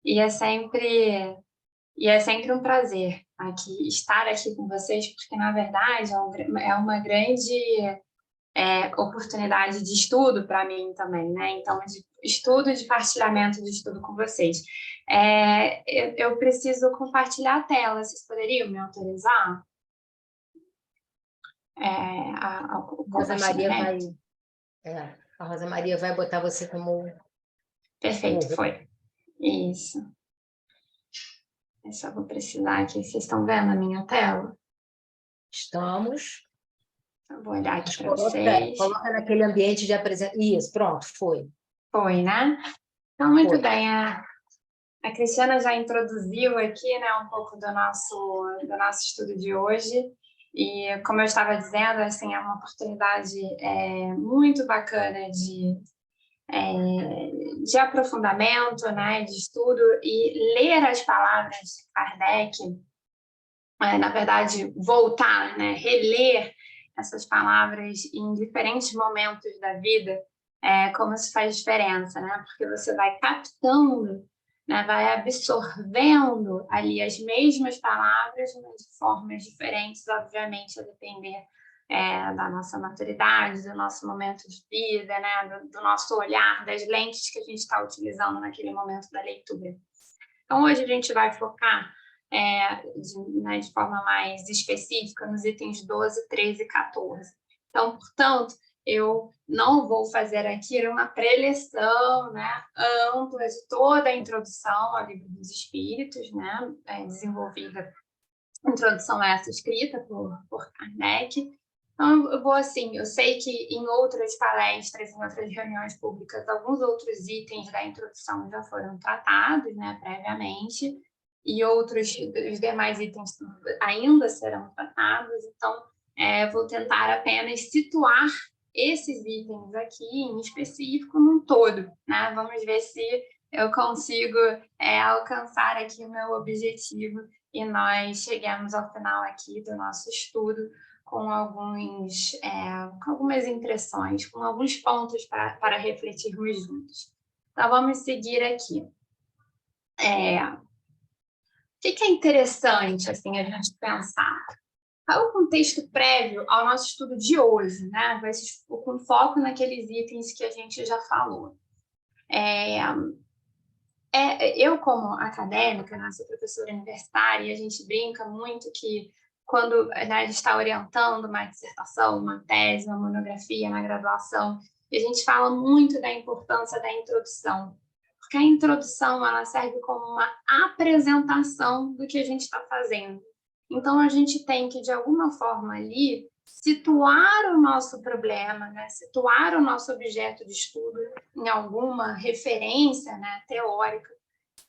E é sempre um prazer estar aqui com vocês, porque, na verdade, é uma grande oportunidade de estudo para mim também, né? Então, de estudo, de partilhamento de estudo com vocês. Eu preciso compartilhar a tela. Vocês poderiam me autorizar? O Rosa Maria vai, compartilhamento? a Rosa Maria vai botar você como... Perfeito, foi. Isso. Eu só vou precisar aqui. Vocês estão vendo a minha tela? Estamos. Eu vou olhar aqui para vocês. Coloca naquele ambiente de apresentação. Isso, pronto, foi. Foi, né? Então, muito bem. A Cristiana já introduziu aqui, né, um pouco do nosso estudo de hoje. E, como eu estava dizendo, assim, é uma oportunidade muito bacana de aprofundamento, né, de estudo, e ler as palavras de Kardec, na verdade, voltar, né, reler essas palavras em diferentes momentos da vida, como isso faz diferença, né? Porque você vai captando, né, vai absorvendo ali as mesmas palavras, mas de formas diferentes, obviamente, a depender da nossa maturidade, do nosso momento de vida, né, do nosso olhar, das lentes que a gente está utilizando naquele momento da leitura. Então, hoje a gente vai focar de forma mais específica nos itens 12, 13 e 14. Então, portanto, eu não vou fazer aqui uma preleção, né, ampla de toda a introdução ao Livro dos Espíritos, né, desenvolvida, introdução essa escrita por Kardec. Então, eu vou assim, eu sei que em outras palestras, em outras reuniões públicas, alguns outros itens da introdução já foram tratados, né, previamente, e os demais itens ainda serão tratados. Então, vou tentar apenas situar esses itens aqui, em específico, num todo, né? Vamos ver se eu consigo alcançar aqui o meu objetivo e nós chegamos ao final aqui do nosso estudo com algumas impressões, com alguns pontos para refletirmos juntos. Então, vamos seguir aqui. O que é interessante assim, a gente pensar? Qual é o contexto prévio ao nosso estudo de hoje, né? Com foco naqueles itens que a gente já falou. Eu, como acadêmica, né, sou professora universitária, e a gente brinca muito que quando a gente está orientando uma dissertação, uma tese, uma monografia na graduação, a gente fala muito da importância da introdução, porque a introdução ela serve como uma apresentação do que a gente está fazendo. Então, a gente tem que, de alguma forma ali, situar o nosso problema, né? Situar o nosso objeto de estudo em alguma referência, né, teórica,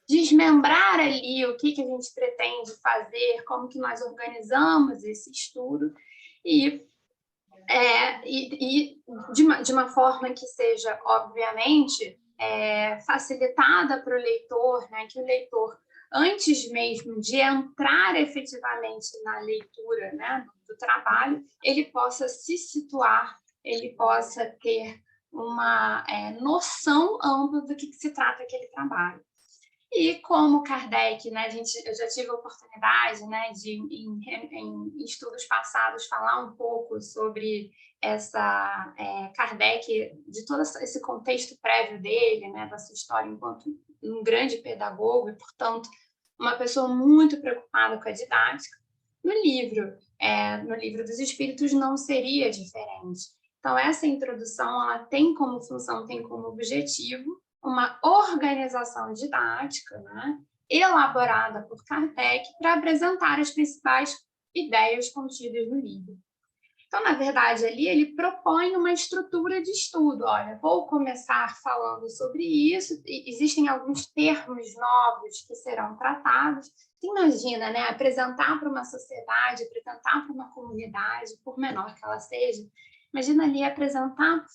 desmembrar ali o que a gente pretende fazer, como que nós organizamos esse estudo e de uma forma que seja, obviamente, facilitada para o leitor, né, que o leitor, antes mesmo de entrar efetivamente na leitura, né, do trabalho, ele possa se situar, ele possa ter uma noção ampla do que se trata aquele trabalho. E como Kardec, né, eu já tive a oportunidade, né, de, em estudos passados, falar um pouco sobre Kardec, de todo esse contexto prévio dele, né, da sua história enquanto um grande pedagogo e, portanto, uma pessoa muito preocupada com a didática. No livro dos Espíritos não seria diferente. Então, essa introdução ela tem como função, tem como objetivo uma organização didática, né, elaborada por Kardec para apresentar as principais ideias contidas no livro. Então, na verdade, ali ele propõe uma estrutura de estudo. Olha, vou começar falando sobre isso, existem alguns termos novos que serão tratados. Você imagina, né, apresentar para uma sociedade, apresentar para uma comunidade, por menor que ela seja, imagina ali apresentar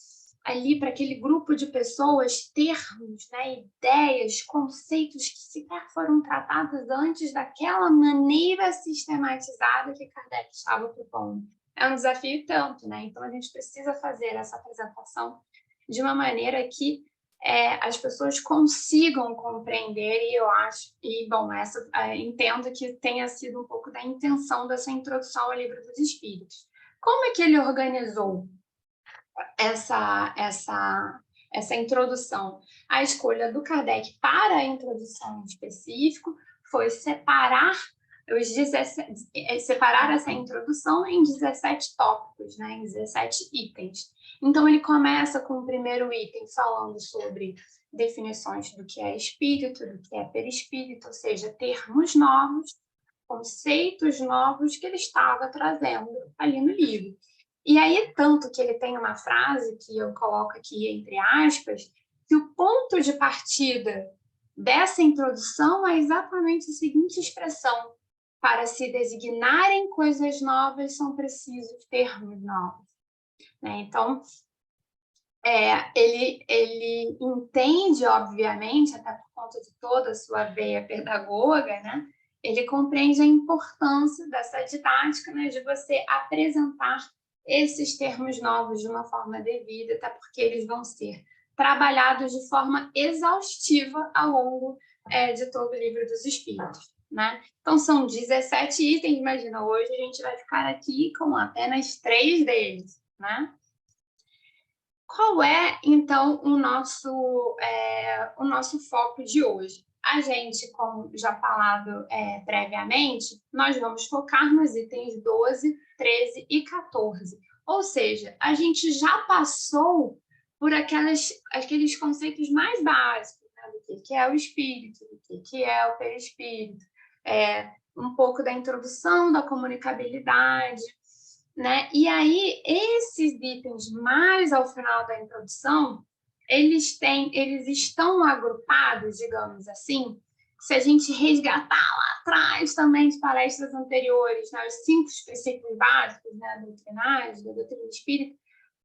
ali para aquele grupo de pessoas termos, né, ideias, conceitos que sequer foram tratados antes daquela maneira sistematizada que Kardec estava propondo. É um desafio tanto, né? Então a gente precisa fazer essa apresentação de uma maneira que as pessoas consigam compreender, e eu acho, e bom, entendo que tenha sido um pouco da intenção dessa introdução ao Livro dos Espíritos. Como é que ele organizou essa introdução? A escolha do Kardec para a introdução em específico foi separar essa introdução em 17 tópicos, né, em 17 itens. Então, ele começa com o primeiro item falando sobre definições do que é espírito, do que é perispírito, ou seja, termos novos, conceitos novos que ele estava trazendo ali no livro. E aí, tanto que ele tem uma frase que eu coloco aqui entre aspas, que o ponto de partida dessa introdução é exatamente a seguinte expressão: para se designarem coisas novas, são precisos termos novos. Né? Então, ele entende, obviamente, até por conta de toda a sua veia pedagoga, né? Ele compreende a importância dessa didática, né? De você apresentar esses termos novos de uma forma devida, até porque eles vão ser trabalhados de forma exaustiva ao longo de todo o Livro dos Espíritos. Né? Então, são 17 itens, imagina, hoje a gente vai ficar aqui com apenas 3 deles. Né? Qual é, então, o nosso foco de hoje? A gente, como já falado previamente, nós vamos focar nos itens 12, 13 e 14. Ou seja, a gente já passou por aqueles conceitos mais básicos, né, do que é o espírito, do que é o perispírito, um pouco da introdução da comunicabilidade, né? E aí, esses itens mais ao final da introdução, eles estão agrupados, digamos assim, se a gente resgatar lá atrás também de palestras anteriores, né, os 5 princípios básicos, né, doutrinários, da doutrina espírita,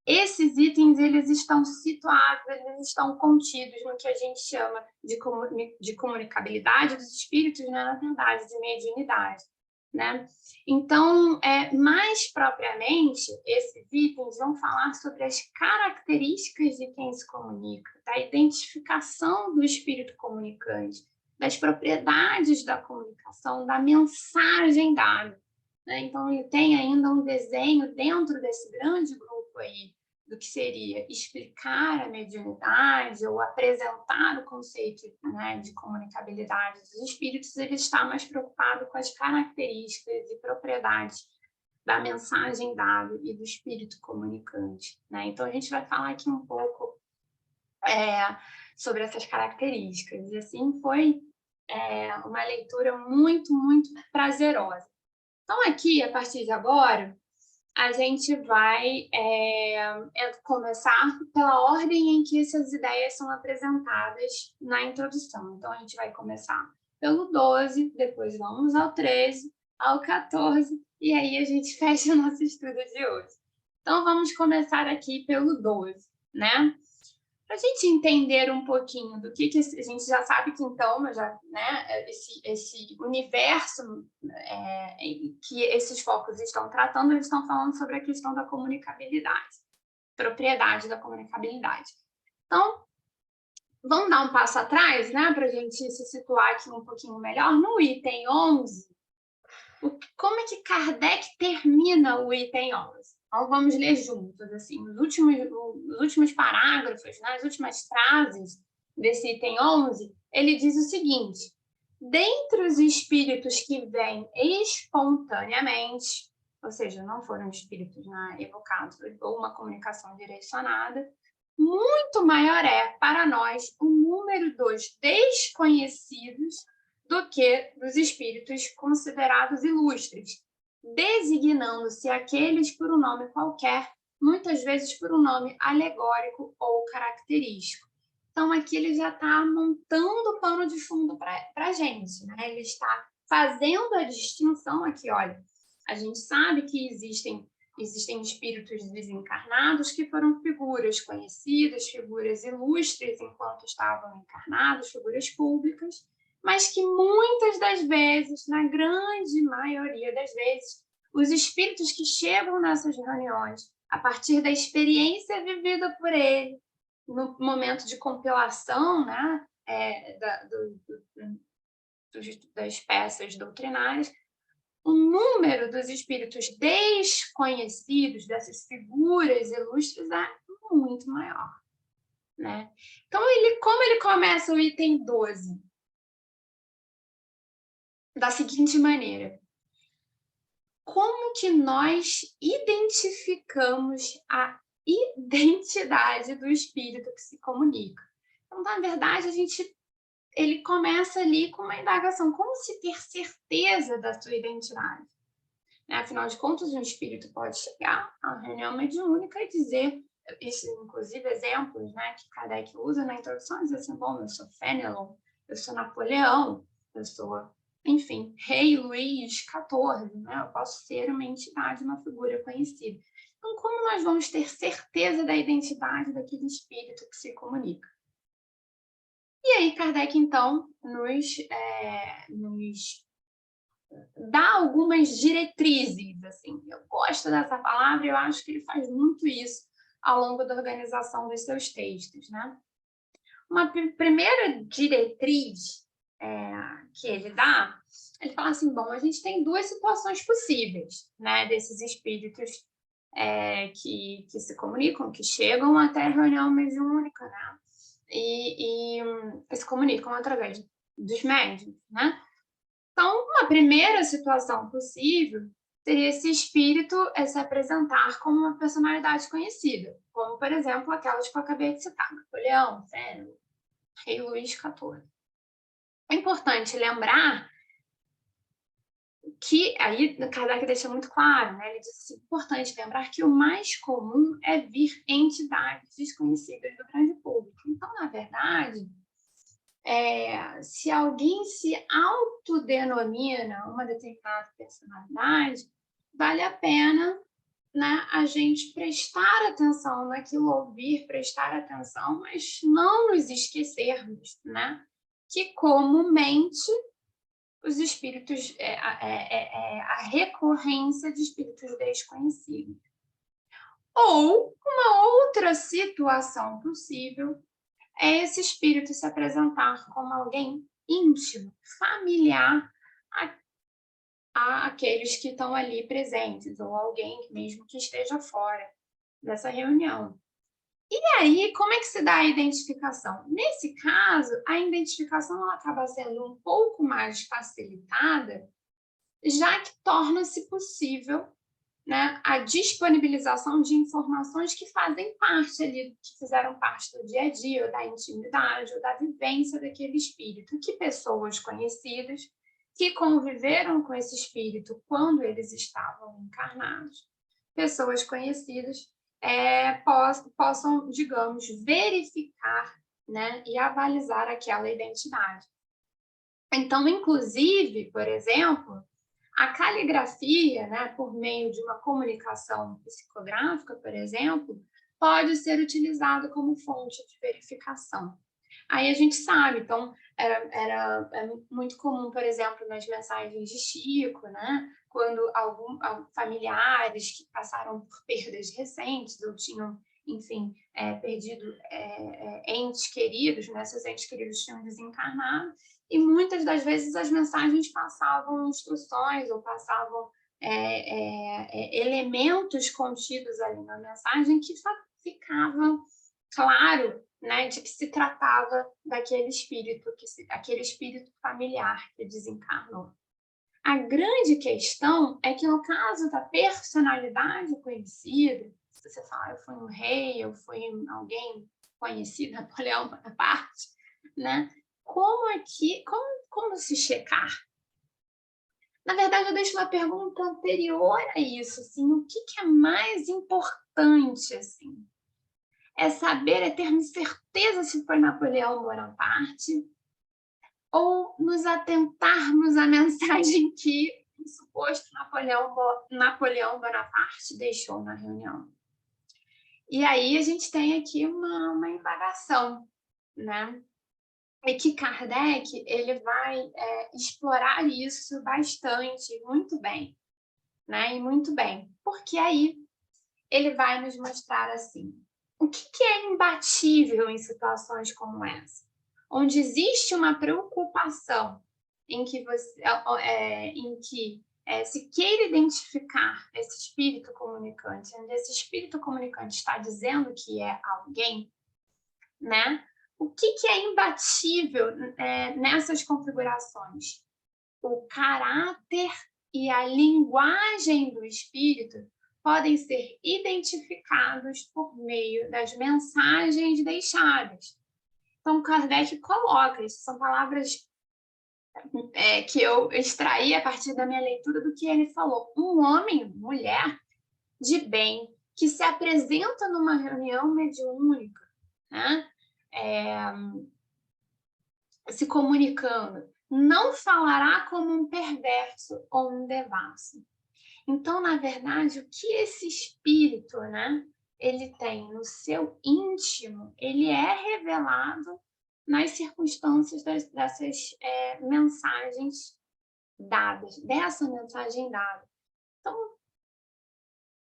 esses itens eles estão situados, eles estão contidos no que a gente chama de comunicabilidade dos espíritos, né, na verdade, de mediunidade. Né? Então, mais propriamente, esses itens vão falar sobre as características de quem se comunica, da identificação do espírito comunicante, das propriedades da comunicação, da mensagem dada. Né? Então, ele tem ainda um desenho dentro desse grande grupo aí, do que seria explicar a mediunidade ou apresentar o conceito, né, de comunicabilidade dos espíritos. Ele está mais preocupado com as características e propriedades da mensagem dada e do espírito comunicante. Né? Então, a gente vai falar aqui um pouco sobre essas características. E assim foi uma leitura muito, muito prazerosa. Então, aqui, a partir de agora, a gente vai começar pela ordem em que essas ideias são apresentadas na introdução. Então, a gente vai começar pelo 12, depois vamos ao 13, ao 14, e aí a gente fecha o nosso estudo de hoje. Então, vamos começar aqui pelo 12, né? Para a gente entender um pouquinho do que a gente já sabe que, então, né, esse universo que esses focos estão tratando, eles estão falando sobre a questão da comunicabilidade, propriedade da comunicabilidade. Então, vamos dar um passo atrás, né, para a gente se situar aqui um pouquinho melhor. No item 11, como é que Kardec termina o item 11? Então, vamos ler juntos, assim, os últimos parágrafos, né, as últimas frases desse item 11, ele diz o seguinte: dentre os espíritos que vêm espontaneamente, ou seja, não foram espíritos, né, evocados ou uma comunicação direcionada, muito maior é, para nós, o número dos desconhecidos do que dos espíritos considerados ilustres, designando-se aqueles por um nome qualquer, muitas vezes por um nome alegórico ou característico. Então, aqui ele já está montando o pano de fundo para a gente, né? Ele está fazendo a distinção aqui, olha, a gente sabe que existem espíritos desencarnados que foram figuras conhecidas, figuras ilustres enquanto estavam encarnados, figuras públicas, mas que muitas das vezes, na grande maioria das vezes, os espíritos que chegam nessas reuniões, a partir da experiência vivida por ele, no momento de compilação, né, das peças doutrinárias, o número dos espíritos desconhecidos, dessas figuras ilustres, é muito maior, né? Então, como ele começa o item 12? Da seguinte maneira: como que nós identificamos a identidade do espírito que se comunica? Então, na verdade, ele começa ali com uma indagação: como se ter certeza da sua identidade? Né? Afinal de contas, um espírito pode chegar à reunião mediúnica e dizer, isso, inclusive, exemplos, né, que Kardec usa na introdução, dizer assim: bom, eu sou Fénelon, eu sou Napoleão, eu sou, enfim, Rei Luís XIV, né? Eu posso ser uma entidade, uma figura conhecida. Então, como nós vamos ter certeza da identidade daquele espírito que se comunica? E aí, Kardec, então, nos dá algumas diretrizes, assim. Eu gosto dessa palavra e eu acho que ele faz muito isso ao longo da organização dos seus textos, né? Uma primeira diretriz que ele dá, ele fala assim: bom, a gente tem duas situações possíveis, né, desses espíritos que se comunicam, que chegam até a reunião mediúnica, né, e se comunicam através dos médiuns, né? Então, uma primeira situação possível seria esse espírito se apresentar como uma personalidade conhecida, como, por exemplo, aquelas que eu acabei de citar: Napoleão, Fénelon, Rei Luís XIV. É importante lembrar que, aí Kardec deixa muito claro, né? Ele diz assim: importante lembrar que o mais comum é vir entidades desconhecidas do grande público. Então, na verdade, se alguém se autodenomina uma determinada personalidade, vale a pena, né, a gente prestar atenção naquilo, ouvir, prestar atenção, mas não nos esquecermos, né, que comumente os espíritos, a recorrência de espíritos desconhecidos. Ou uma outra situação possível é esse espírito se apresentar como alguém íntimo, familiar àqueles que estão ali presentes, ou alguém mesmo que esteja fora dessa reunião. E aí, como é que se dá a identificação? Nesse caso, a identificação ela acaba sendo um pouco mais facilitada, já que torna-se possível, né, a disponibilização de informações que fazem parte ali, que fizeram parte do dia a dia, ou da intimidade, ou da vivência daquele espírito, que pessoas conhecidas, que conviveram com esse espírito quando eles estavam encarnados, pessoas conhecidas, possam, digamos, verificar, né, e avalizar aquela identidade. Então, inclusive, por exemplo, a caligrafia, né, por meio de uma comunicação psicográfica, por exemplo, pode ser utilizada como fonte de verificação. Aí a gente sabe, então, era muito comum, por exemplo, nas mensagens de Chico, né, quando familiares que passaram por perdas recentes ou tinham, enfim, perdido entes queridos, né, seus entes queridos tinham desencarnado, e muitas das vezes as mensagens passavam instruções ou passavam elementos contidos ali na mensagem que ficava claro, né, de que se tratava daquele espírito, aquele espírito familiar que desencarnou. A grande questão é que no caso da personalidade conhecida, se você falar eu fui um rei, eu fui alguém conhecido, Napoleão Bonaparte, né? Como se checar? Na verdade, eu deixo uma pergunta anterior a isso, assim, o que é mais importante, assim? É saber, é termos certeza se foi Napoleão Bonaparte, ou nos atentarmos à mensagem que o suposto Napoleão Bonaparte deixou na reunião. E aí a gente tem aqui uma indagação, né? E que Kardec ele vai explorar isso bastante, muito bem, né? E muito bem, porque aí ele vai nos mostrar assim: O que é imbatível em situações como essa? Onde existe uma preocupação em que se queira identificar esse espírito comunicante, onde esse espírito comunicante está dizendo que é alguém, né? O que é imbatível nessas configurações? O caráter e a linguagem do espírito podem ser identificados por meio das mensagens deixadas. Então, Kardec coloca, isso são palavras que eu extraí a partir da minha leitura do que ele falou. Um homem, mulher de bem, que se apresenta numa reunião mediúnica, né? Se comunicando, não falará como um perverso ou um devasso. Então, na verdade, o que esse espírito, né, ele tem no seu íntimo, ele é revelado nas circunstâncias dessas mensagens dadas, dessa mensagem dada. Então,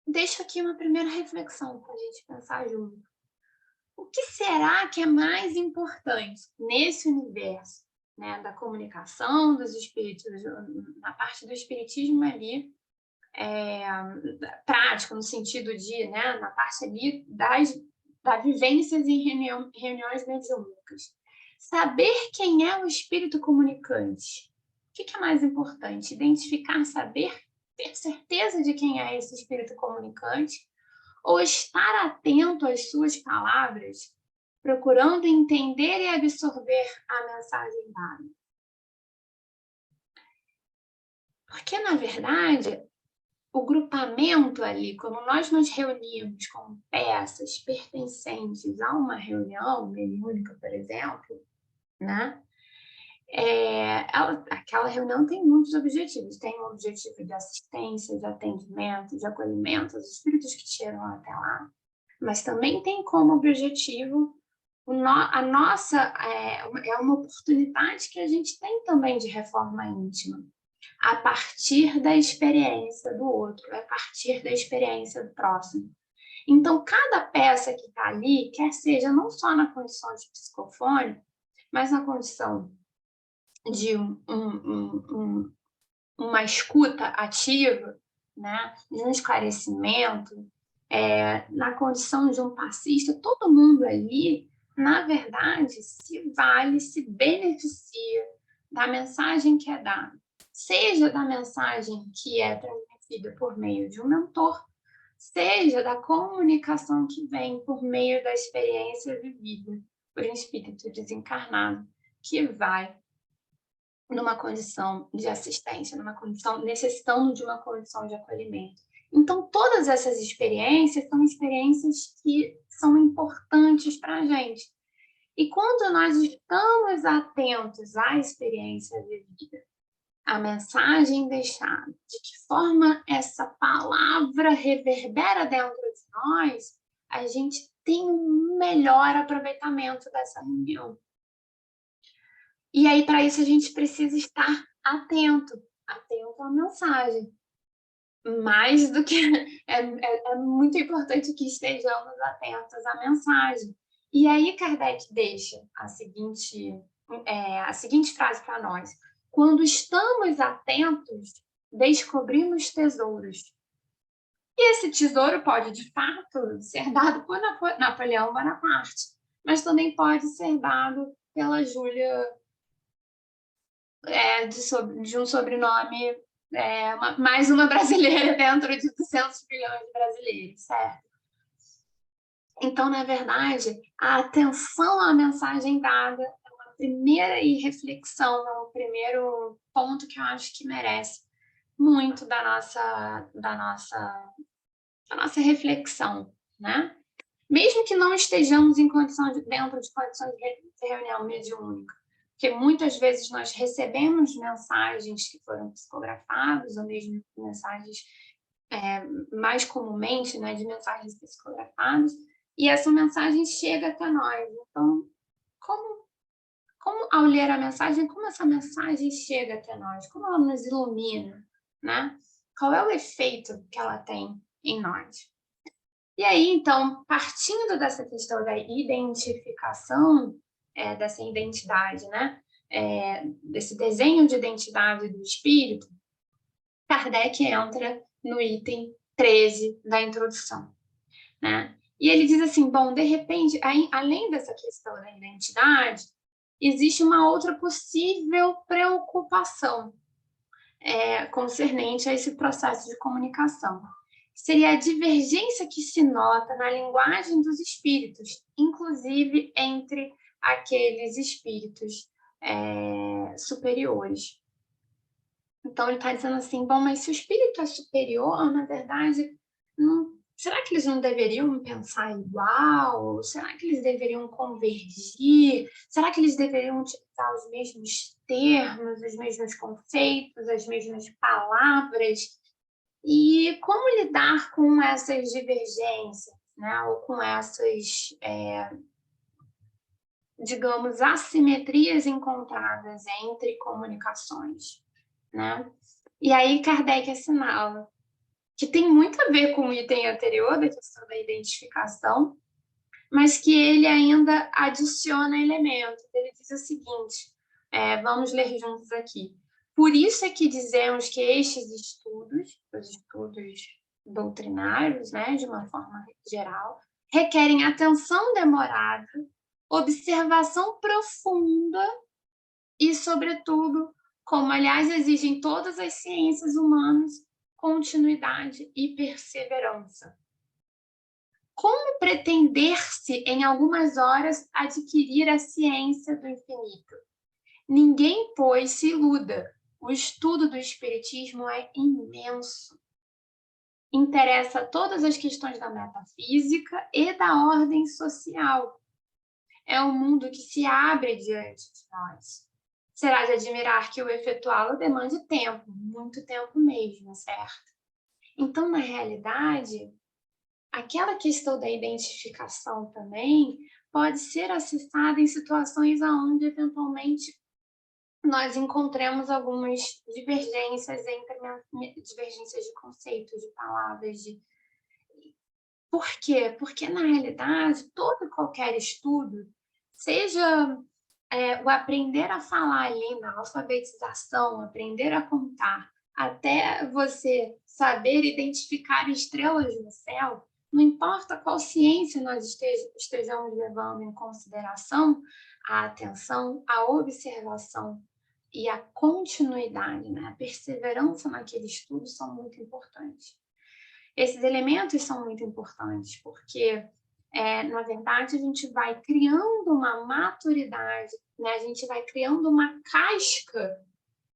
deixo aqui uma primeira reflexão para a gente pensar junto. O que será que é mais importante nesse universo, né, da comunicação dos espíritos, na parte do espiritismo ali, prático, no sentido de, né, na parte ali das vivências em reuniões mediúnicas. Saber quem é o espírito comunicante. O que é mais importante? Identificar, saber, ter certeza de quem é esse espírito comunicante, ou estar atento às suas palavras, procurando entender e absorver a mensagem dada. Porque, na verdade, o grupamento ali, quando nós nos reunimos com peças pertencentes a uma reunião mediúnica, por exemplo, né? Aquela reunião tem muitos objetivos. Tem um objetivo de assistência, de atendimento, de acolhimento aos espíritos que chegam até lá, mas também tem como objetivo a nossa uma oportunidade que a gente tem também de reforma íntima, a partir da experiência do outro, a partir da experiência do próximo. Então, cada peça que está ali, quer seja não só na condição de psicofone, mas na condição de uma escuta ativa, né? De um esclarecimento, na condição de um passista, todo mundo ali, na verdade, se vale, se beneficia da mensagem que é dada, seja da mensagem que é transmitida por meio de um mentor, seja da comunicação que vem por meio da experiência vivida por um espírito desencarnado que vai numa condição de assistência, necessitando de uma condição de acolhimento. Então, todas essas experiências são experiências que são importantes para a gente. E quando nós estamos atentos à experiência vivida, à mensagem deixada, de que forma essa palavra reverbera dentro de nós, a gente tem um melhor aproveitamento dessa reunião. E aí, para isso, a gente precisa estar atento à mensagem. Mais do que... É muito importante que estejamos atentos à mensagem. E aí, Kardec deixa a seguinte frase para nós. Quando estamos atentos, descobrimos tesouros. E esse tesouro pode, de fato, ser dado por Napoleão Bonaparte, mas também pode ser dado pela Júlia, de um sobrenome, mais uma brasileira dentro de 200 milhões de brasileiros, certo? Então, na verdade, a atenção à mensagem dada é uma primeira reflexão, é um primeiro ponto que eu acho que merece muito da nossa reflexão, né? Mesmo que não estejamos dentro de condições de reunião mediúnica, porque muitas vezes nós recebemos mensagens que foram psicografadas, ou mesmo mensagens mais comumente, né, de mensagens psicografadas, e essa mensagem chega até nós. Então, como ao ler a mensagem, como essa mensagem chega até nós? Como ela nos ilumina, né? Qual é o efeito que ela tem em nós? E aí, então, partindo dessa questão da identificação, dessa identidade, né? Desse desenho de identidade do espírito, Kardec entra no item 13 da introdução, né? E ele diz assim, bom, de repente, além dessa questão da identidade, existe uma outra possível preocupação concernente a esse processo de comunicação. Seria a divergência que se nota na linguagem dos espíritos, inclusive entre aqueles espíritos superiores. Então, ele está dizendo assim, bom, mas se o espírito é superior, na verdade, será que eles não deveriam pensar igual? Será que eles deveriam convergir? Será que eles deveriam utilizar os mesmos termos, os mesmos conceitos, as mesmas palavras? E como lidar com essas divergências, né? Ou com essas, digamos, assimetrias encontradas entre comunicações, né? E aí Kardec assinala que tem muito a ver com o item anterior, da questão da identificação, mas que ele ainda adiciona elementos. Ele diz o seguinte, vamos ler juntos aqui. Por isso é que dizemos que estes estudos, os estudos doutrinários, né, de uma forma geral, requerem atenção demorada, observação profunda e, sobretudo, como, aliás, exigem todas as ciências humanas, continuidade e perseverança. Como pretender-se, em algumas horas, adquirir a ciência do infinito? Ninguém, pois, se iluda. O estudo do Espiritismo é imenso. Interessa todas as questões da metafísica e da ordem social. É um mundo que se abre diante de nós. Será de admirar que o efetuá-lo demande tempo, muito tempo mesmo, certo? Então, na realidade, aquela questão da identificação também pode ser acessada em situações onde, eventualmente, nós encontremos algumas divergências divergências de conceitos, de palavras. Por quê? Porque, na realidade, todo e qualquer estudo, seja o aprender a falar ali na alfabetização, aprender a contar, até você saber identificar estrelas no céu, não importa qual ciência nós estejamos levando em consideração, a atenção, a observação e a continuidade, né? A perseverança naquele estudo são muito importantes. Esses elementos são muito importantes, porque, na verdade, a gente vai criando uma maturidade, né? A gente vai criando uma casca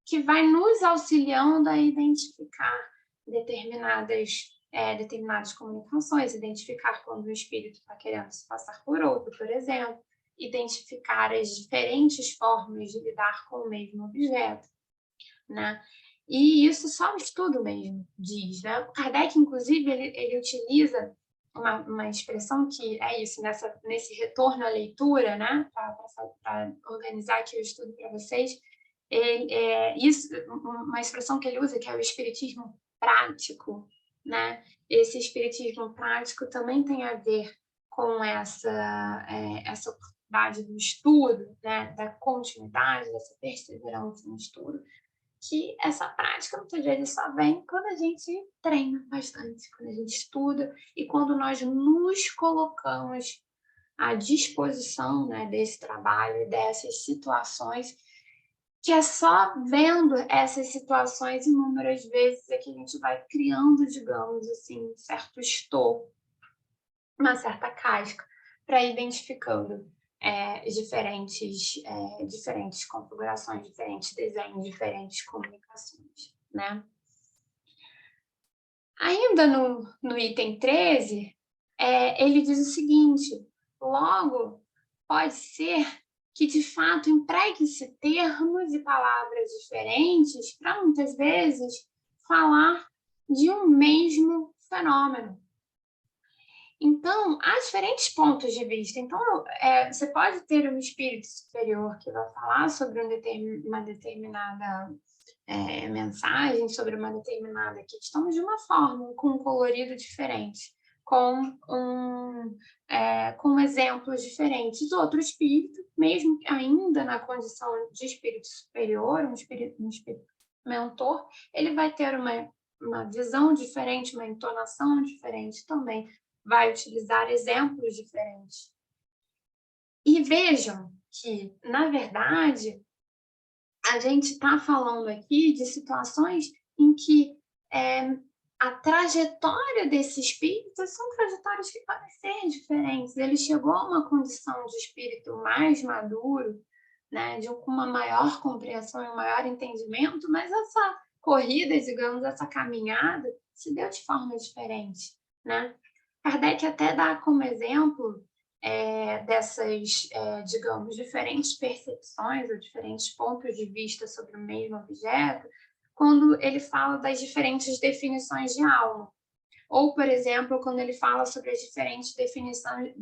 que vai nos auxiliando a identificar determinadas comunicações, identificar quando o espírito está querendo se passar por outro, por exemplo, identificar as diferentes formas de lidar com o mesmo objeto, né? E isso só o estudo mesmo diz, né? O Kardec, inclusive, ele utiliza uma expressão que é isso, nesse retorno à leitura, né? Para organizar aqui o estudo para vocês, uma expressão que ele usa, que é o espiritismo prático, né? Esse espiritismo prático também tem a ver com essa oportunidade do estudo, né? Da continuidade, dessa perseverança no estudo, que essa prática muitas vezes só vem quando a gente treina bastante, quando a gente estuda e quando nós nos colocamos à disposição, né, desse trabalho e dessas situações, que é só vendo essas situações inúmeras vezes é que a gente vai criando, digamos assim, um certo estofo, uma certa casca, para ir identificando diferentes configurações, diferentes desenhos, diferentes comunicações, né? Ainda no item 13, ele diz o seguinte, logo, pode ser que, de fato, empregue-se termos e palavras diferentes para, muitas vezes, falar de um mesmo fenômeno. Então, há diferentes pontos de vista. Então, você pode ter um espírito superior que vai falar sobre uma determinada mensagem, sobre uma determinada questão de uma forma, com um colorido diferente. com com exemplos diferentes. Outro espírito, mesmo ainda na condição de espírito superior, um espírito mentor, ele vai ter uma visão diferente, uma entonação diferente também, vai utilizar exemplos diferentes. E vejam que, na verdade, a gente está falando aqui de situações em que a trajetória desse espírito são trajetórias que podem ser diferentes. Ele chegou a uma condição de espírito mais maduro, né, com uma maior compreensão e um maior entendimento, mas essa corrida, digamos, essa caminhada, se deu de forma diferente, né? Kardec até dá como exemplo dessas, digamos, diferentes percepções ou diferentes pontos de vista sobre o mesmo objeto, quando ele fala das diferentes definições de alma. Ou, por exemplo, quando ele fala sobre as diferentes definições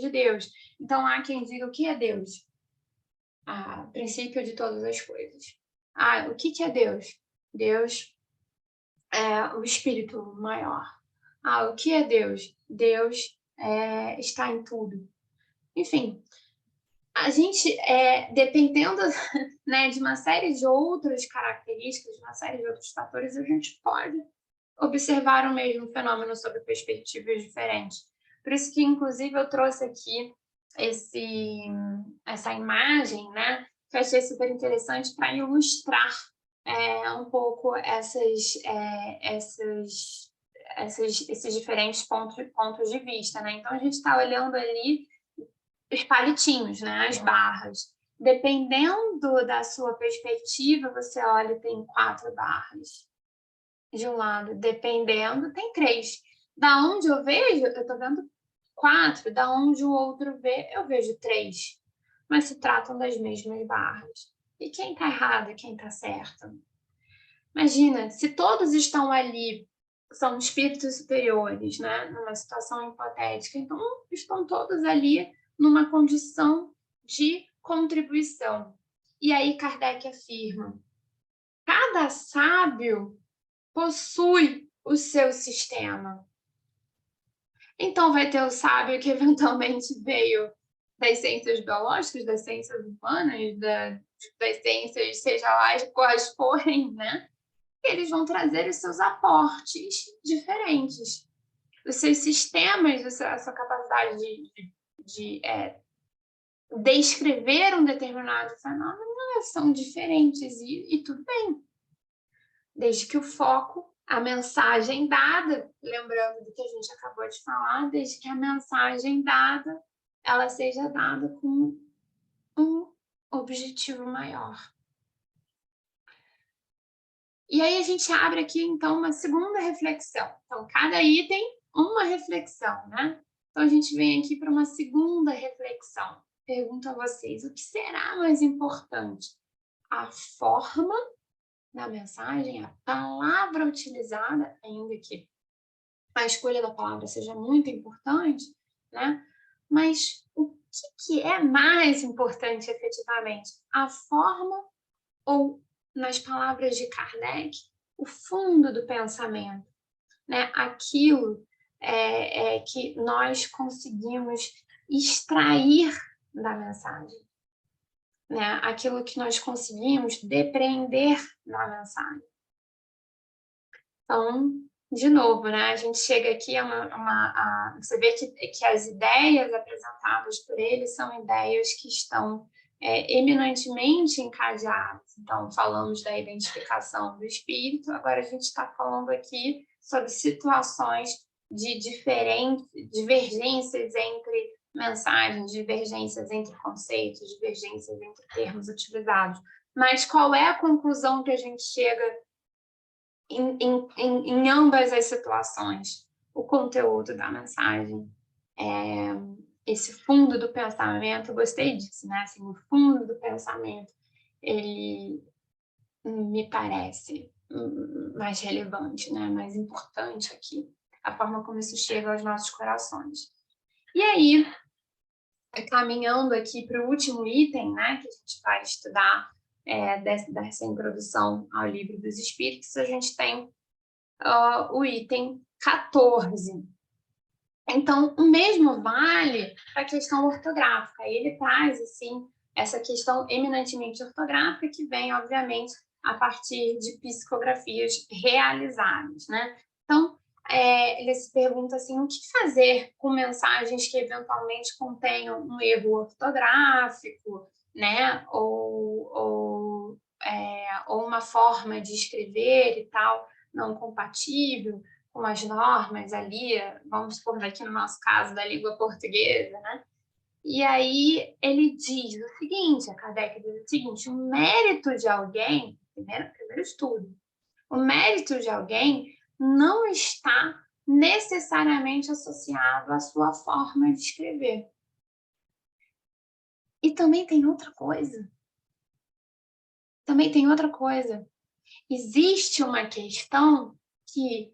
de Deus. Então, há quem diga o que é Deus? O princípio de todas as coisas. O que é Deus? Deus é o espírito maior. O que é Deus? Deus está em tudo. Enfim, a gente, dependendo, né, de uma série de outras características, de uma série de outros fatores, a gente pode observar o mesmo fenômeno sob perspectivas diferentes. Por isso que, inclusive, eu trouxe aqui essa imagem, né, que eu achei super interessante para ilustrar um pouco esses diferentes pontos de vista, né? Então, a gente está olhando ali os palitinhos, né? As barras. Dependendo da sua perspectiva, você olha e tem 4 barras de um lado. Dependendo, tem 3. Da onde eu vejo, eu estou vendo 4. Da onde o outro vê, eu vejo 3. Mas se tratam das mesmas barras. E quem está errado e quem está certo? Imagina, se todos estão ali, são espíritos superiores, né? Numa situação hipotética, então estão todos ali numa condição de contribuição. E aí Kardec afirma: cada sábio possui o seu sistema. Então vai ter o sábio que eventualmente veio das ciências biológicas, das ciências humanas, das ciências, seja lá quais forem, né? Eles vão trazer os seus aportes diferentes. Os seus sistemas, a sua capacidade de descrever um determinado fenômeno são diferentes e tudo bem. Desde que o foco, a mensagem dada, lembrando do que a gente acabou de falar, desde que a mensagem dada, ela seja dada com um objetivo maior. E aí a gente abre aqui, então, uma segunda reflexão. Então, cada item, uma reflexão, né? Então, a gente vem aqui para uma segunda reflexão. Pergunto a vocês, o que será mais importante? A forma da mensagem, a palavra utilizada, ainda que a escolha da palavra seja muito importante, né? Mas o que é mais importante, efetivamente? A forma ou, nas palavras de Kardec, o fundo do pensamento, né? Aquilo que nós conseguimos extrair da mensagem, né? Aquilo que nós conseguimos depreender da mensagem. Então, de novo, né? A gente chega aqui você vê que as ideias apresentadas por ele são ideias que estão eminentemente encadeadas. Então, falamos da identificação do espírito, agora a gente está falando aqui sobre situações de divergências entre mensagens, divergências entre conceitos, divergências entre termos utilizados. Mas qual é a conclusão que a gente chega em ambas as situações? O conteúdo da mensagem, esse fundo do pensamento, eu gostei disso, né? Assim, o fundo do pensamento, ele me parece mais relevante, né? Mais importante aqui, a forma como isso chega aos nossos corações. E aí, caminhando aqui para o último item, né, que a gente vai estudar dessa introdução ao Livro dos Espíritos, a gente tem o item 14. Então, o mesmo vale para a questão ortográfica. Ele traz, assim, essa questão eminentemente ortográfica que vem, obviamente, a partir de psicografias realizadas, né? Então, ele se pergunta assim, o que fazer com mensagens que eventualmente contenham um erro ortográfico, né? Ou uma forma de escrever e tal não compatível com as normas ali, vamos supor aqui no nosso caso da língua portuguesa, né? E aí ele diz o seguinte, a Kardec diz o seguinte, o mérito de alguém, primeiro estudo, o mérito de alguém não está necessariamente associado à sua forma de escrever. E também tem outra coisa. Existe uma questão que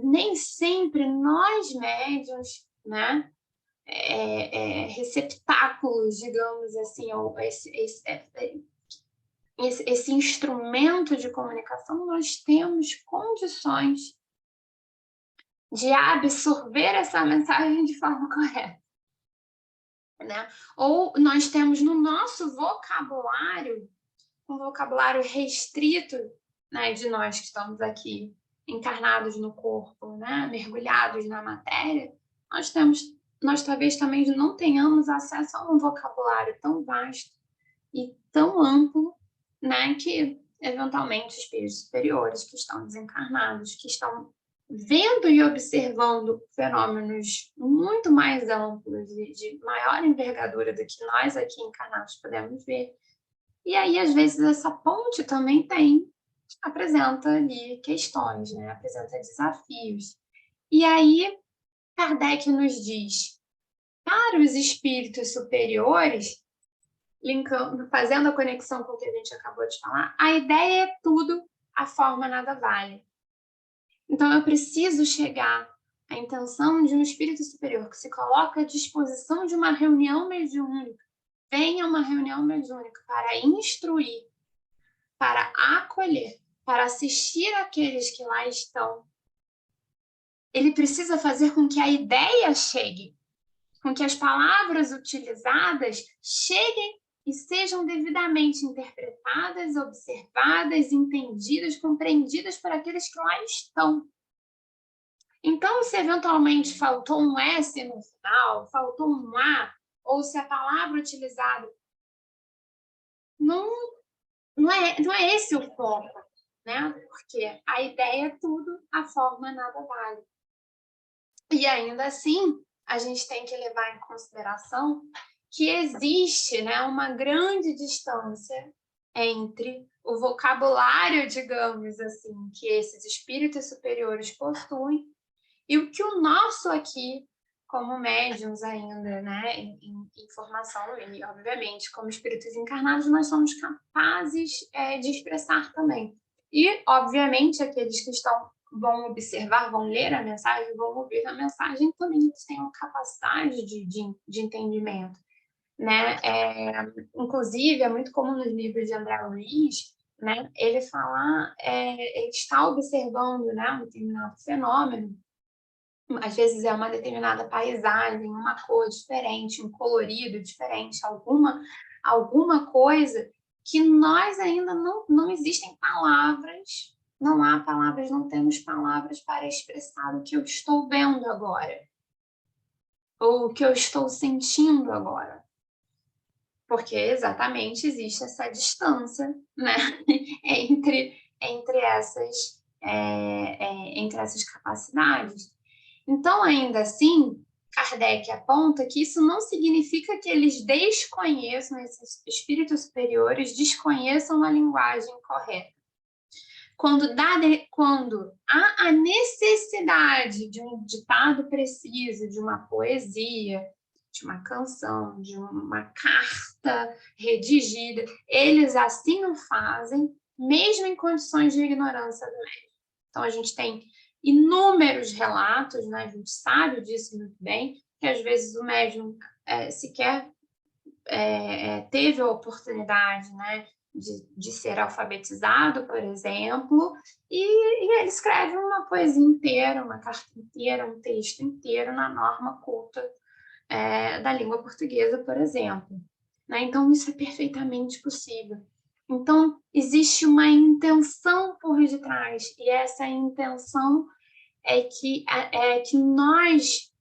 nem sempre nós médiuns, né, receptáculos, digamos assim, ou esse instrumento de comunicação, nós temos condições de absorver essa mensagem de forma correta, né? Ou nós temos no nosso vocabulário, um vocabulário restrito, né, de nós que estamos aqui encarnados no corpo, né, mergulhados na matéria, nós talvez também não tenhamos acesso a um vocabulário tão vasto e tão amplo, né, que eventualmente espíritos superiores que estão desencarnados, que estão vendo e observando fenômenos muito mais amplos e de maior envergadura do que nós aqui encarnados podemos ver. E aí, às vezes, essa ponte também apresenta ali questões, né? Apresenta desafios. E aí, Kardec nos diz, para os espíritos superiores, fazendo a conexão com o que a gente acabou de falar, a ideia é tudo, a forma nada vale. Então, eu preciso chegar à intenção de um espírito superior que se coloca à disposição de uma reunião mediúnica, venha uma reunião mediúnica para instruir, para acolher, para assistir aqueles que lá estão. Ele precisa fazer com que a ideia chegue, com que as palavras utilizadas cheguem e sejam devidamente interpretadas, observadas, entendidas, compreendidas por aqueles que lá estão. Então, se eventualmente faltou um S no final, faltou um A, ou se a palavra utilizada não é esse o foco, né? Porque a ideia é tudo, a forma nada vale. E ainda assim, a gente tem que levar em consideração que existe, né, uma grande distância entre o vocabulário, digamos assim, que esses espíritos superiores possuem e o que o nosso aqui, como médiums ainda, né, em formação, e obviamente, como espíritos encarnados, nós somos capazes de expressar também. E, obviamente, aqueles que vão observar, vão ler a mensagem, vão ouvir a mensagem, também têm uma capacidade de entendimento, né? Inclusive, é muito comum nos livros de André Luiz, né, ele falar, ele está observando, né, um determinado fenômeno, às vezes é uma determinada paisagem, uma cor diferente, um colorido diferente, alguma coisa que nós ainda não existem palavras, não há palavras, não temos palavras para expressar o que eu estou vendo agora, ou o que eu estou sentindo agora. Porque exatamente existe essa distância, né, entre essas capacidades. Então, ainda assim, Kardec aponta que isso não significa que eles desconheçam, esses espíritos superiores desconheçam a linguagem correta. Quando há a necessidade de um ditado preciso, de uma poesia, de uma canção, de uma carta redigida, eles assim o fazem, mesmo em condições de ignorância do médium. Então, a gente tem inúmeros relatos, né? A gente sabe disso muito bem, que às vezes o médium sequer teve a oportunidade, né, de ser alfabetizado, por exemplo, e ele escreve uma poesia inteira, uma carta inteira, um texto inteiro na norma culta da língua portuguesa, por exemplo. Né? Então, isso é perfeitamente possível. Então, existe uma intenção por detrás, e essa intenção é que nós,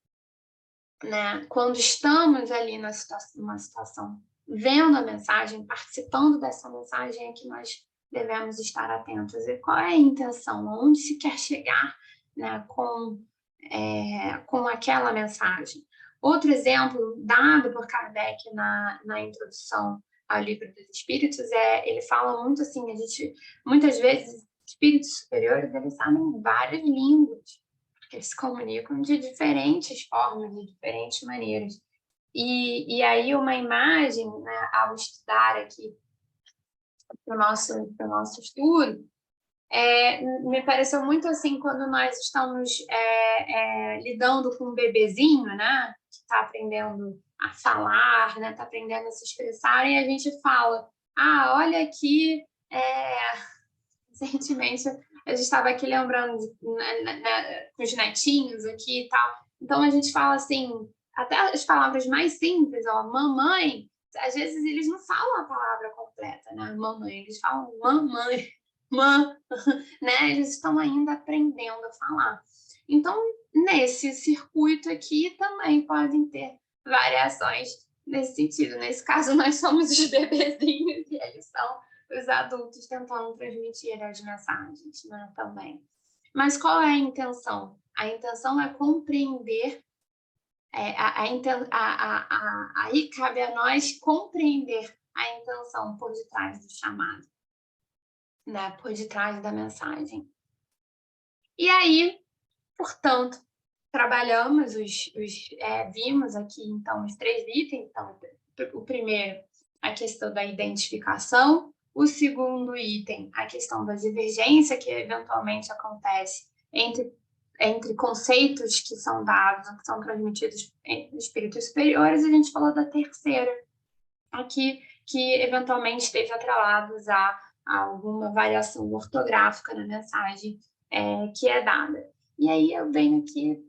né, quando estamos ali numa situação, vendo a mensagem, participando dessa mensagem, é que nós devemos estar atentos. E qual é a intenção? Onde se quer chegar, né, com aquela mensagem? Outro exemplo dado por Kardec na introdução ao Livro dos Espíritos ele fala muito assim, muitas vezes, espíritos superiores, eles sabem várias línguas, porque eles se comunicam de diferentes formas, de diferentes maneiras. E aí uma imagem, né, ao estudar aqui para o nosso estudo, me pareceu muito assim quando nós estamos lidando com um bebezinho, né, que está aprendendo a falar, né, está aprendendo a se expressar, e a gente fala, olha aqui, recentemente a gente estava aqui lembrando com os netinhos aqui e tal, então a gente fala assim, até as palavras mais simples, ó, mamãe, às vezes eles não falam a palavra completa, né, mamãe, eles falam mamãe, né? Eles estão ainda aprendendo a falar. Então, nesse circuito aqui também podem ter variações nesse sentido. Nesse caso, nós somos os bebezinhos e eles são os adultos tentando transmitir as mensagens, né? Também. Mas qual é a intenção? A intenção é compreender. Aí cabe a nós compreender a intenção por detrás do chamado, né, por detrás da mensagem. E aí, portanto, trabalhamos vimos aqui, então, os 3 itens. Então, o primeiro, a questão da identificação. O segundo item, a questão da divergência, que eventualmente acontece entre conceitos que são dados, que são transmitidos entre espíritos superiores. E a gente falou da terceira, aqui, que eventualmente esteja atrelados a alguma variação ortográfica na mensagem que é dada. E aí eu venho aqui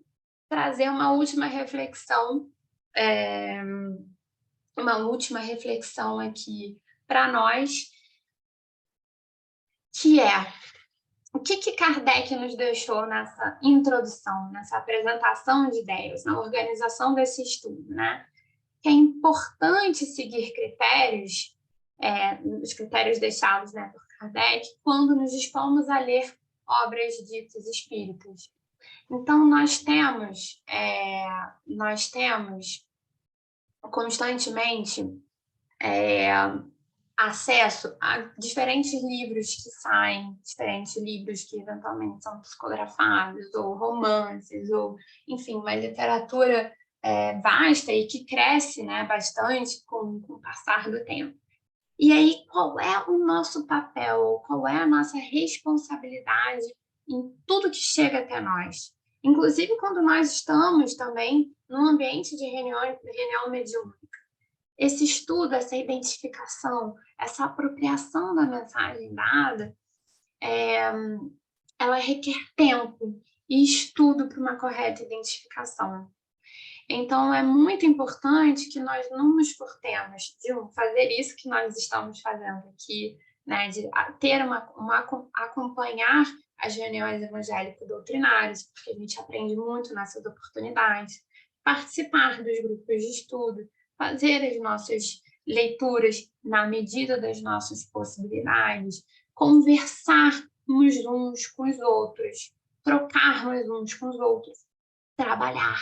trazer uma última reflexão aqui para nós, que é o que Kardec nos deixou nessa introdução, nessa apresentação de ideias, na organização desse estudo, né? Que é importante seguir critérios, os critérios deixados, né, por Kardec, quando nos dispomos a ler obras ditas espíritas. Então, nós temos constantemente acesso a diferentes livros que saem, diferentes livros que eventualmente são psicografados, ou romances, ou, enfim, uma literatura vasta e que cresce, né, bastante com o passar do tempo. E aí, qual é o nosso papel, qual é a nossa responsabilidade em tudo que chega até nós? Inclusive quando nós estamos também num ambiente de reunião mediúnica. Esse estudo, essa identificação, essa apropriação da mensagem dada, ela requer tempo e estudo para uma correta identificação. Então, é muito importante que nós não nos furtemos de fazer isso que nós estamos fazendo aqui, né, de ter acompanhar as reuniões evangélico-doutrinárias, porque a gente aprende muito nessas oportunidades, participar dos grupos de estudo, fazer as nossas leituras na medida das nossas possibilidades, conversarmos uns com os outros, trocarmos uns com os outros, trabalhar,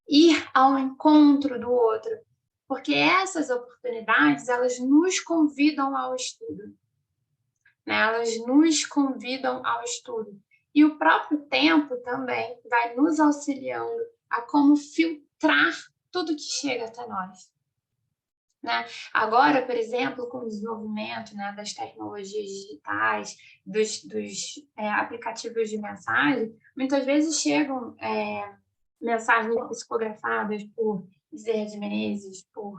ir ao encontro do outro, porque essas oportunidades, elas nos convidam ao estudo, né? Elas nos convidam ao estudo. E o próprio tempo também vai nos auxiliando a como filtrar tudo que chega até nós, né? Agora, por exemplo, com o desenvolvimento, né, das tecnologias digitais, dos aplicativos de mensagem, muitas vezes chegam mensagens psicografadas por Bezerra de Menezes, por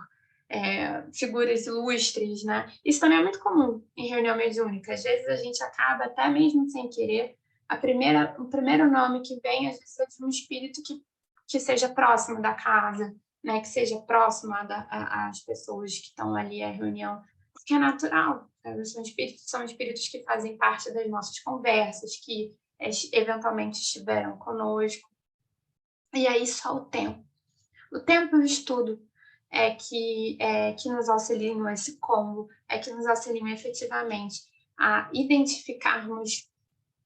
figuras ilustres, né? Isso também é muito comum em reunião mediúnica. Às vezes a gente acaba, até mesmo sem querer, o primeiro nome que vem, às vezes, é de um espírito que seja próximo da casa, né? Que seja próximo às pessoas que estão ali à reunião, porque é natural. São espíritos que fazem parte das nossas conversas, que eventualmente estiveram conosco. E aí só o tempo. O tempo e o estudo que nos auxiliam nesse combo, que nos auxiliam efetivamente a identificarmos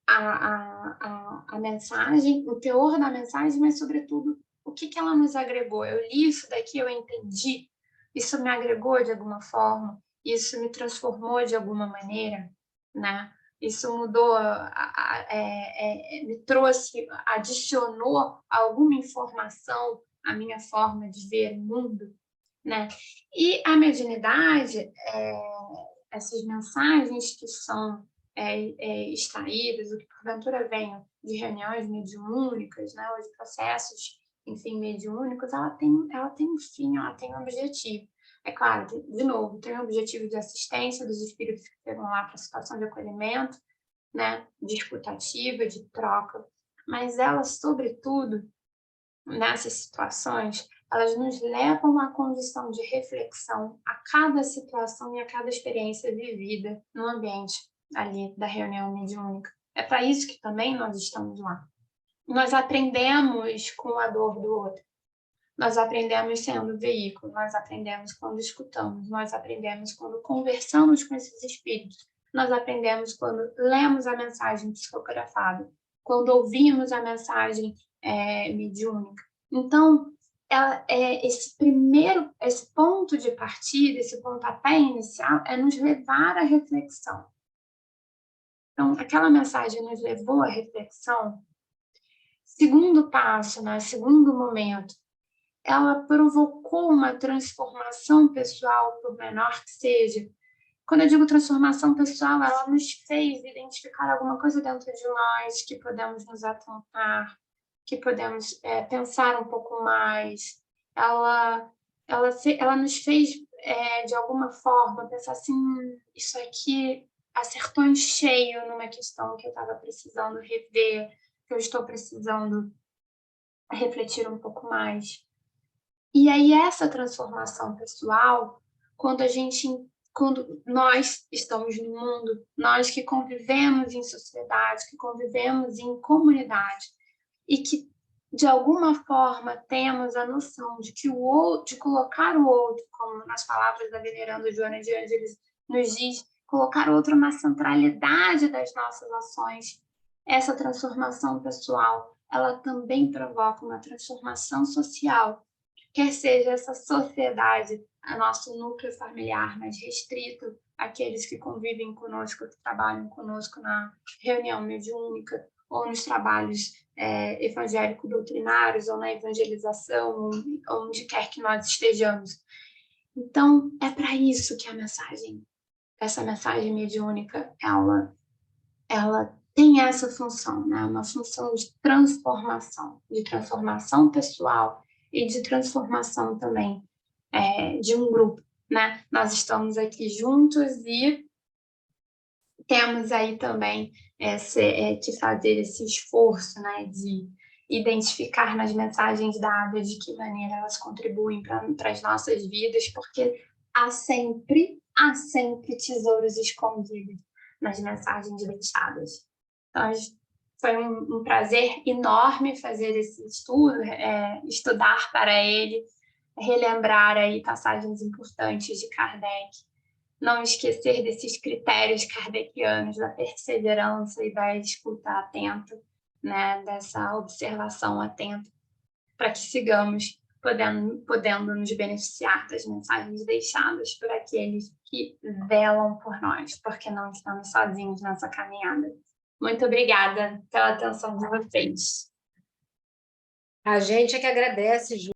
a mensagem, o teor da mensagem, mas, sobretudo, o que ela nos agregou. Eu li isso daqui, eu entendi, isso me agregou de alguma forma, isso me transformou de alguma maneira, né? Isso mudou, me trouxe, adicionou alguma informação à minha forma de ver o mundo, né? E a mediunidade, essas mensagens que são extraídas, o que porventura venham de reuniões mediúnicas, né, ou de processos, enfim, mediúnicos, ela tem um fim, ela tem um objetivo. É claro, de novo, tem um objetivo de assistência dos espíritos que chegam lá para a situação de acolhimento, né, de escutativa, de troca, mas elas, sobretudo, nessas situações, elas nos levam à condição de reflexão a cada situação e a cada experiência vivida no ambiente ali da reunião mediúnica. É para isso que também nós estamos lá. Nós aprendemos com a dor do outro. Nós aprendemos sendo veículo, nós aprendemos quando escutamos, nós aprendemos quando conversamos com esses espíritos, nós aprendemos quando lemos a mensagem psicografada, quando ouvimos a mensagem mediúnica. Então, esse ponto de partida, esse pontapé inicial, é nos levar à reflexão. Então, aquela mensagem nos levou à reflexão. Segundo passo, né? Segundo momento, ela provocou uma transformação pessoal, por menor que seja. Quando eu digo transformação pessoal, ela nos fez identificar alguma coisa dentro de nós que podemos nos atentar, que podemos pensar um pouco mais. Ela nos fez, de alguma forma, pensar assim, isso aqui acertou em cheio numa questão que eu estava precisando rever, que eu estou precisando refletir um pouco mais. E aí essa transformação pessoal, quando nós estamos no mundo, nós que convivemos em sociedade, que convivemos em comunidade, e que de alguma forma temos a noção de que de colocar o outro, como nas palavras da veneranda Joana de Ângeles nos diz, colocar o outro na centralidade das nossas ações, essa transformação pessoal, ela também provoca uma transformação social, quer seja essa sociedade, a nosso núcleo familiar mais restrito, aqueles que convivem conosco, que trabalham conosco na reunião mediúnica, ou nos trabalhos evangélico-doutrinários, ou na evangelização, onde quer que nós estejamos. Então, é para isso que essa mensagem mediúnica, ela tem essa função, né? Uma função de transformação pessoal e de transformação também de um grupo, né? Nós estamos aqui juntos e temos aí também que fazer esse esforço, né? De identificar nas mensagens dadas de que maneira elas contribuem para as nossas vidas, porque há sempre tesouros escondidos nas mensagens deixadas. Então, foi um prazer enorme fazer esse estudo, estudar para ele, relembrar aí passagens importantes de Kardec, não esquecer desses critérios kardecianos da perseverança e da escuta atenta, né, dessa observação atenta, para que sigamos podendo nos beneficiar das mensagens deixadas por aqueles que velam por nós, porque não estamos sozinhos nessa caminhada. Muito obrigada pela atenção de vocês. A gente é que agradece, Ju.